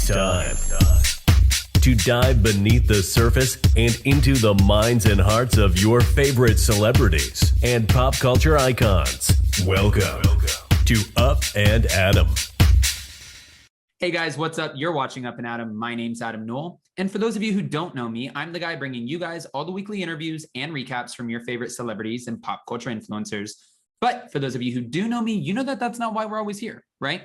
It's time to dive beneath the surface and into the minds and hearts of your favorite celebrities and pop culture icons. Welcome to Up and Adam. Hey guys, what's up? You're watching Up and Adam. My name's Adam Newell. And for those of you who don't know me, I'm the guy bringing you guys all the weekly interviews and recaps from your favorite celebrities and pop culture influencers. But for those of you who do know me, you know that that's not why we're always here, right?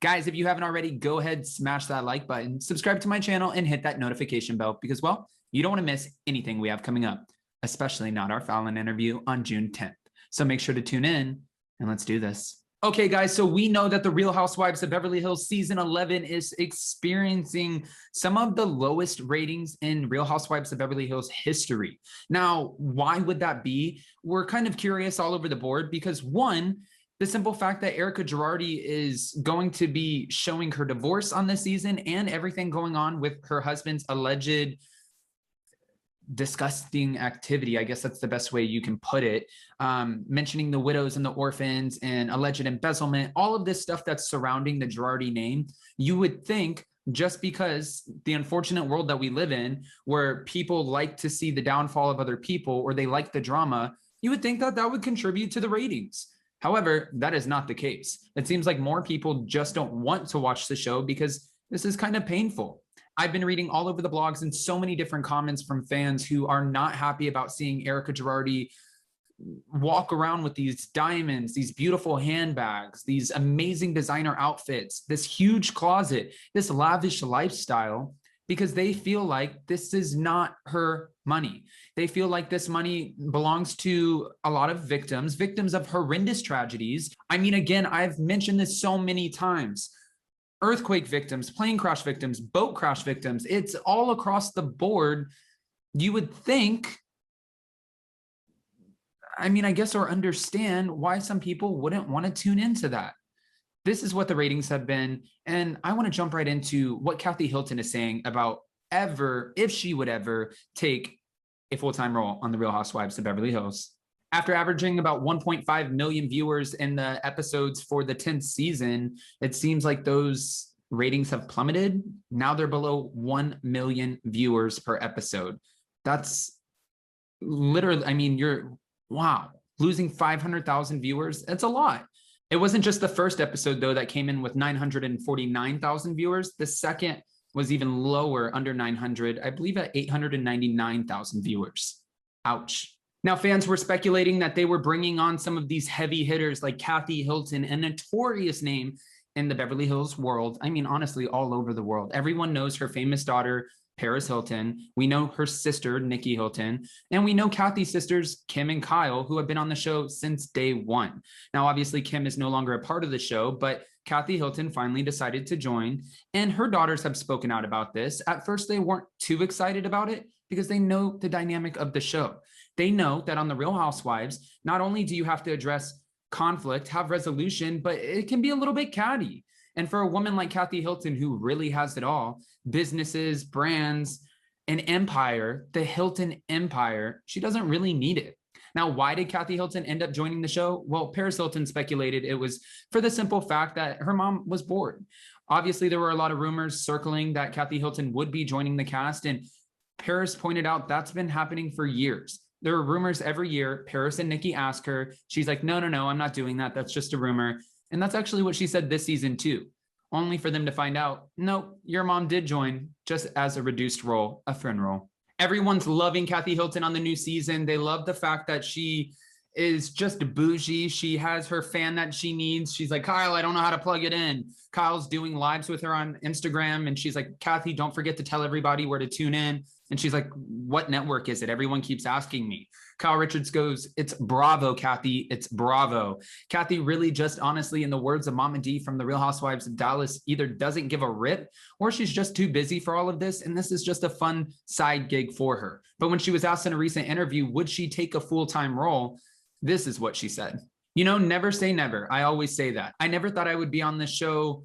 Guys, if you haven't already, go ahead, smash that like button, subscribe to my channel, and hit that notification bell because, well, you don't want to miss anything we have coming up, especially not our Fallon interview on June 10th. So make sure to tune in and let's do this. Okay, guys, so we know that the Real Housewives of Beverly Hills season 11 is experiencing some of the lowest ratings in Real Housewives of Beverly Hills history. Now, why would that be? We're kind of curious all over the board because, one, the simple fact that Erica Girardi is going to be showing her divorce on this season and everything going on with her husband's alleged disgusting activity, I guess that's the best way you can put it, mentioning the widows and the orphans and alleged embezzlement, all of this stuff that's surrounding the Girardi name. You would think just because the unfortunate world that we live in, where people like to see the downfall of other people or they like the drama, you would think that that would contribute to the ratings. However, that is not the case. It seems like more people just don't want to watch the show because this is kind of painful. I've been reading all over the blogs and so many different comments from fans who are not happy about seeing Erica Girardi walk around with these diamonds, these beautiful handbags, these amazing designer outfits, this huge closet, this lavish lifestyle, because they feel like this is not her money. They feel like this money belongs to a lot of victims of horrendous tragedies. I mean, again, I've mentioned this so many times. Earthquake victims, plane crash victims, boat crash victims, it's all across the board. You would think, I mean, I guess, or understand why some people wouldn't want to tune into that. This is what the ratings have been. And I want to jump right into what Kathy Hilton is saying about if she would ever take a full-time role on The Real Housewives of Beverly Hills. After averaging about 1.5 million viewers in the episodes for the 10th season, it seems like those ratings have plummeted. Now they're below 1 million viewers per episode. That's literally, I mean, wow, losing 500,000 viewers, that's a lot. It wasn't just the first episode, though, that came in with 949,000 viewers. The second was even lower, under 900, I believe at 899,000 viewers. Ouch. Now, fans were speculating that they were bringing on some of these heavy hitters like Kathy Hilton, a notorious name in the Beverly Hills world. I mean, honestly, all over the world. Everyone knows her famous daughter, Paris Hilton. We know her sister, Nikki Hilton, and we know Kathy's sisters, Kim and Kyle, who have been on the show since day one. Now, obviously, Kim is no longer a part of the show, but Kathy Hilton finally decided to join, and her daughters have spoken out about this. At first, they weren't too excited about it because they know the dynamic of the show. They know that on The Real Housewives, not only do you have to address conflict, have resolution, but it can be a little bit catty. And for a woman like Kathy Hilton, who really has it all, businesses, brands, an empire, the Hilton empire, she doesn't really need it. Now, why did Kathy Hilton end up joining the show? Well, Paris Hilton speculated it was for the simple fact that her mom was bored. Obviously, there were a lot of rumors circling that Kathy Hilton would be joining the cast, and Paris pointed out that's been happening for years. There are rumors every year. Paris and Nikki ask her. She's like, no, I'm not doing that. That's just a rumor. And that's actually what she said this season too, only for them to find out, no, your mom did join just as a reduced role, a friend role. Everyone's loving Kathy Hilton on the new season. They love the fact that she is just bougie. She has her fan that she needs. She's like, Kyle, I don't know how to plug it in. Kyle's doing lives with her on Instagram. And she's like, Kathy, don't forget to tell everybody where to tune in. And she's like, what network is it? Everyone keeps asking me. Kyle Richards goes, it's Bravo, Kathy. It's Bravo. Kathy really just honestly, in the words of Mama D from The Real Housewives of Dallas, either doesn't give a rip or she's just too busy for all of this. And this is just a fun side gig for her. But when she was asked in a recent interview, would she take a full-time role? This is what she said. You know, never say never. I always say that. I never thought I would be on this show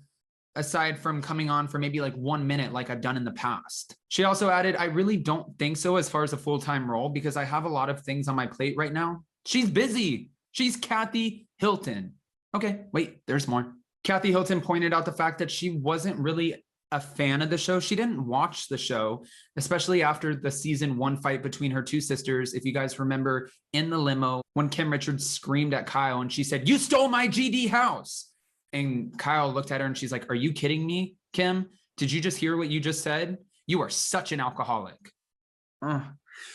aside from coming on for maybe like 1 minute like I've done in the past. She also added, I really don't think so as far as a full-time role because I have a lot of things on my plate right now. She's busy. She's Kathy Hilton. Okay, wait, there's more. Kathy Hilton pointed out the fact that she wasn't really a fan of the show. She didn't watch the show, especially after the season 1 fight between her two sisters. If you guys remember in the limo when Kim Richards screamed at Kyle and she said, "You stole my GD house." And Kyle looked at her and she's like, "Are you kidding me, Kim? Did you just hear what you just said? You are such an alcoholic."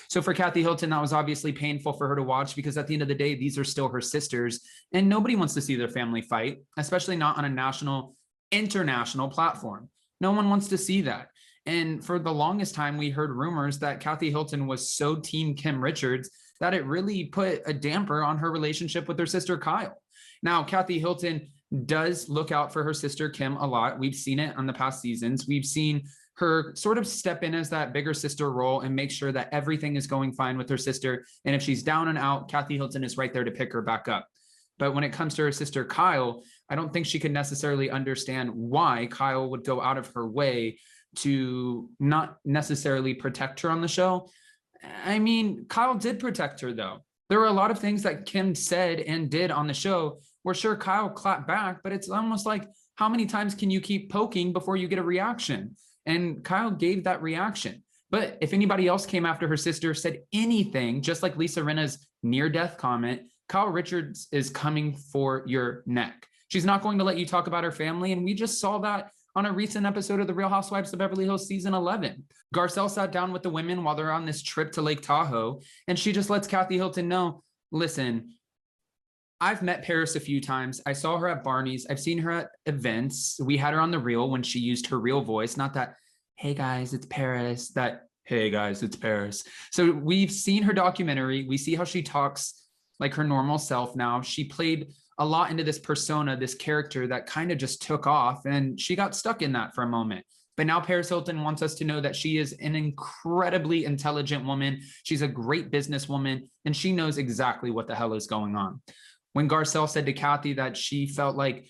So for Kathy Hilton, that was obviously painful for her to watch, because at the end of the day, these are still her sisters and nobody wants to see their family fight, especially not on a national, international platform. No one wants to see that. And for the longest time, we heard rumors that Kathy Hilton was so team Kim Richards that it really put a damper on her relationship with her sister Kyle. Now, Kathy Hilton does look out for her sister Kim a lot. We've seen it on the past seasons. We've seen her sort of step in as that bigger sister role and make sure that everything is going fine with her sister. And if she's down and out, Kathy Hilton is right there to pick her back up. But when it comes to her sister Kyle, I don't think she could necessarily understand why Kyle would go out of her way to not necessarily protect her on the show. I mean, Kyle did protect her, though. There were a lot of things that Kim said and did on the show where sure, Kyle clapped back, but it's almost like, how many times can you keep poking before you get a reaction? And Kyle gave that reaction. But if anybody else came after her sister, said anything, just like Lisa Rinna's near-death comment, Kyle Richards is coming for your neck. She's not going to let you talk about her family. And we just saw that on a recent episode of The Real Housewives of Beverly Hills season 11. Garcelle sat down with the women while they're on this trip to Lake Tahoe, and she just lets Kathy Hilton know, listen, I've met Paris a few times. I saw her at Barney's. I've seen her at events. We had her on The Real when she used her real voice, not that, "Hey guys, it's Paris," that, "Hey guys, it's Paris." So we've seen her documentary. We see how she talks like her normal self now. She played a lot into this persona, this character that kind of just took off, and she got stuck in that for a moment. But now Paris Hilton wants us to know that she is an incredibly intelligent woman. She's a great businesswoman, and she knows exactly what the hell is going on. When Garcelle said to Kathy that she felt like,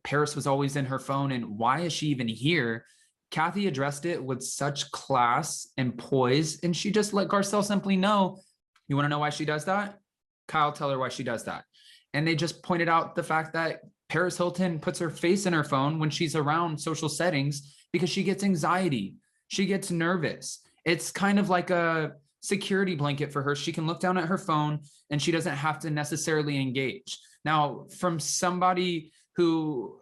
Paris was always in her phone and why is she even here? Kathy addressed it with such class and poise, and she just let Garcelle simply know, you want to know why she does that? Kyle, tell her why she does that. And they just pointed out the fact that Paris Hilton puts her face in her phone when she's around social settings because she gets anxiety. She gets nervous. It's kind of like a security blanket for her. She can look down at her phone and she doesn't have to necessarily engage. Now, from somebody who,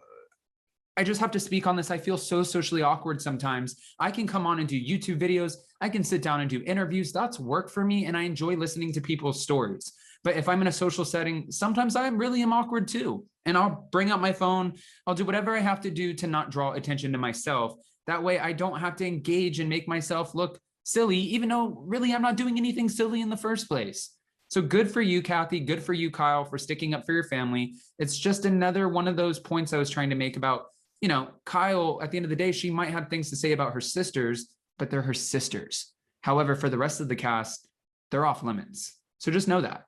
I just have to speak on this, I feel so socially awkward sometimes. I can come on and do YouTube videos. I can sit down and do interviews. That's work for me, and I enjoy listening to people's stories. But if I'm in a social setting, sometimes I really am awkward too. And I'll bring out my phone. I'll do whatever I have to do to not draw attention to myself. That way I don't have to engage and make myself look silly, even though really I'm not doing anything silly in the first place. So good for you, Kathy. Good for you, Kyle, for sticking up for your family. It's just another one of those points I was trying to make about, Kyle, at the end of the day, she might have things to say about her sisters, but they're her sisters. However, for the rest of the cast, they're off limits. So just know that.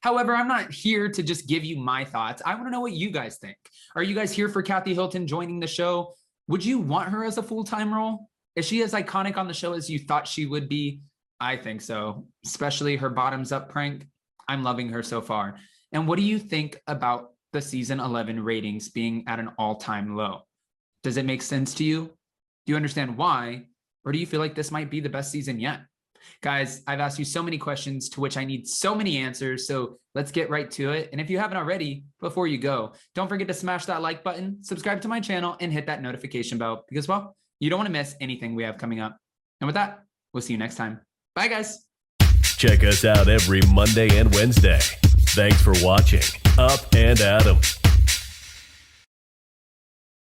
However, I'm not here to just give you my thoughts. I want to know what you guys think. Are you guys here for Kathy Hilton joining the show? Would you want her as a full-time role? Is she as iconic on the show as you thought she would be? I think so, especially her bottoms up prank. I'm loving her so far. And what do you think about the season 11 ratings being at an all-time low? Does it make sense to you? Do you understand why? Or do you feel like this might be the best season yet? Guys, I've asked you so many questions to which I need so many answers, so let's get right to it. And if you haven't already, before you go, don't forget to smash that like button, subscribe to my channel, and hit that notification bell because, well, you don't want to miss anything we have coming up. And with that, we'll see you next time. Bye, guys. Check us out every Monday and Wednesday. Thanks for watching Up and Adam.